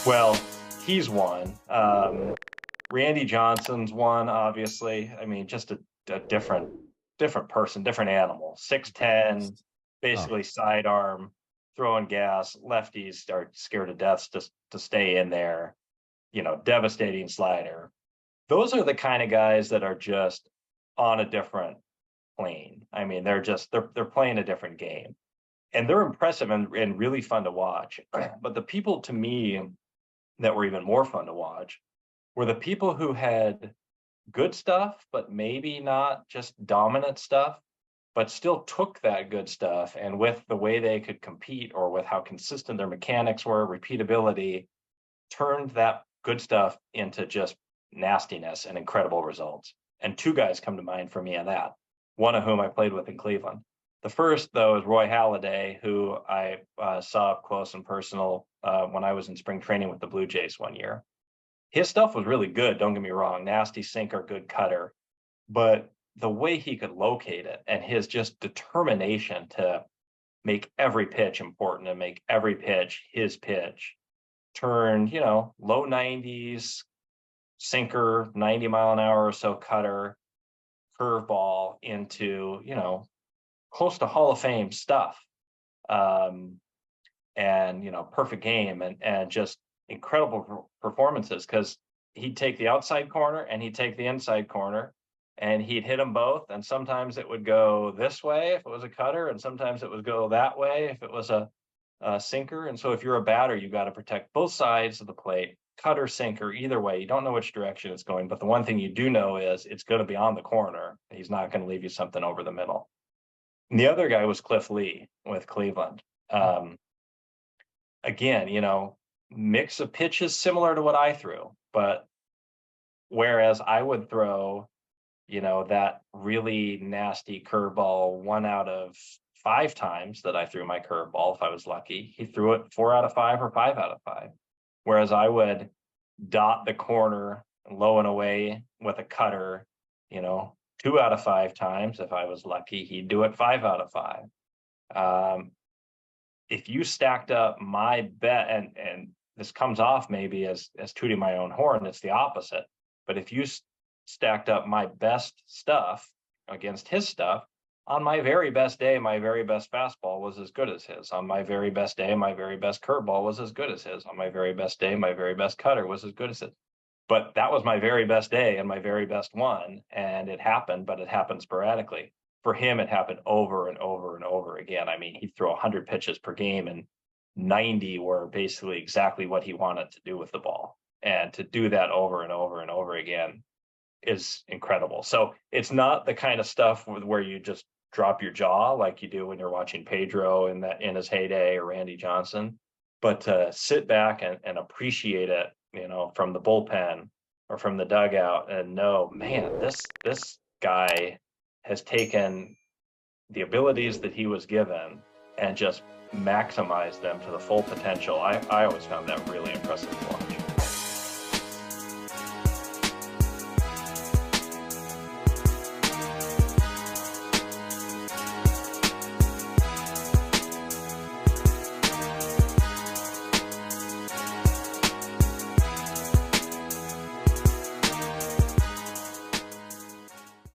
Well, he's one. Randy Johnson's one, obviously. I mean, just a different person, different animal. 6'10", Oh, basically sidearm, throwing gas. Lefties are scared to death to stay in there. Devastating slider. Those are the kind of guys that are just on a different plane. I mean, they're playing a different game. And they're impressive and really fun to watch. But the people to me that were even more fun to watch were the people who had good stuff, but maybe not just dominant stuff, but still took that good stuff and with the way they could compete or with how consistent their mechanics were, repeatability, turned that good stuff into just nastiness and incredible results. And two guys come to mind for me on that, one of whom I played with in Cleveland. The first, though, is Roy Halladay, who I saw up close and personal when I was in spring training with the Blue Jays one year. His stuff was really good, don't get me wrong, nasty sinker, good cutter. But the way he could locate it and his just determination to make every pitch important and make every pitch his pitch turned, low 90s, sinker, 90 mile an hour or so cutter, curveball into, close to Hall of Fame stuff. Um, and, perfect game and just incredible performances because he'd take the outside corner and he'd take the inside corner and he'd hit them both. And sometimes it would go this way if it was a cutter, and sometimes it would go that way if it was a sinker. And so if you're a batter, you got to protect both sides of the plate, cutter, sinker, either way. You don't know which direction it's going, but the one thing you do know is it's going to be on the corner. He's not going to leave you something over the middle. And the other guy was Cliff Lee with Cleveland. Again, mix of pitches similar to what I threw, but whereas I would throw, that really nasty curveball 1 out of 5 times that I threw my curveball, if I was lucky, he threw it 4 out of 5 or 5 out of 5. Whereas I would dot the corner low and away with a cutter, 2 out of 5 times. If I was lucky, he'd do it 5 out of 5. If you stacked up my bet, and this comes off maybe as tooting my own horn, it's the opposite. But if you stacked up my best stuff against his stuff, on my very best day, my very best fastball was as good as his. On my very best day, my very best curveball was as good as his. On my very best day, my very best cutter was as good as his. But that was my very best day and my very best one. And it happened, but it happened sporadically. For him, it happened over and over and over again. I mean, he'd throw 100 pitches per game and 90 were basically exactly what he wanted to do with the ball. And to do that over and over and over again is incredible. So it's not the kind of stuff where you just drop your jaw like you do when you're watching Pedro in his heyday or Randy Johnson, but to sit back and appreciate it, from the bullpen or from the dugout and know, man, this guy has taken the abilities that he was given and just maximized them to the full potential. I always found that really impressive to watch.